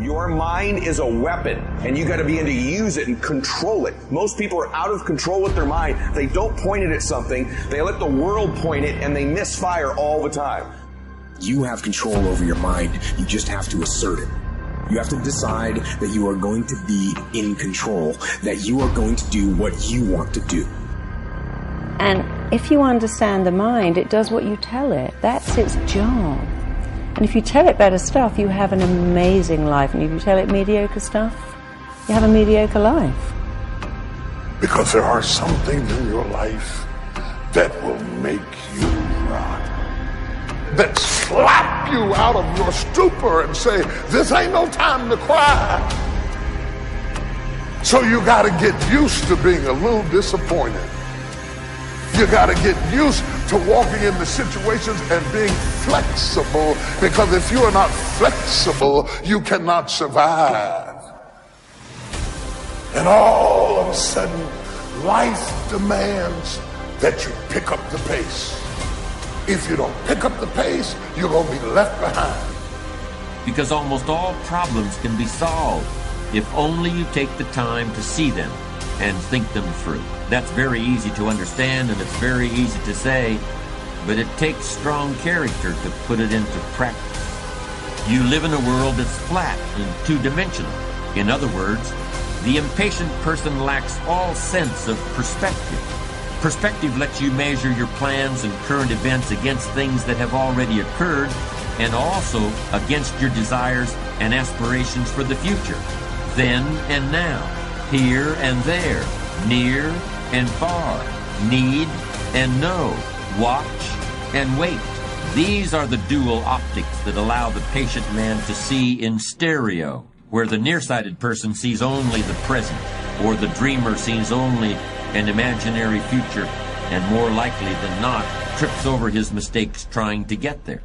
Your mind is a weapon, and you got to begin to use it and control it. Most people are out of control with their mind. They don't point it at something. They let the world point it, and they misfire all the time. You have control over your mind. You just have to assert it. You have to decide that you are going to be in control, that you are going to do what you want to do. And if you understand the mind, it does what you tell it. That's its job. And if you tell it better stuff, you have an amazing life. And if you tell it mediocre stuff, you have a mediocre life. Because there are some things in your life that will make you rock, that slap you out of your stupor and say, this ain't no time to cry. So you got to get used to being a little disappointed. You got to get used to walking into situations and being flexible, because if you are not flexible, you cannot survive. And all of a sudden, life demands that you pick up the pace. If you don't pick up the pace, you're going to be left behind. Because almost all problems can be solved if only you take the time to see them and think them through. That's very easy to understand, and it's very easy to say, but it takes strong character to put it into practice. You live in a world that's flat and two-dimensional. In other words, the impatient person lacks all sense of perspective. Perspective lets you measure your plans and current events against things that have already occurred, and also against your desires and aspirations for the future. Then and now, here and there, near and far, need and know, watch and wait. These are the dual optics that allow the patient man to see in stereo, where the nearsighted person sees only the present, or the dreamer sees only an imaginary future, and more likely than not, trips over his mistakes trying to get there.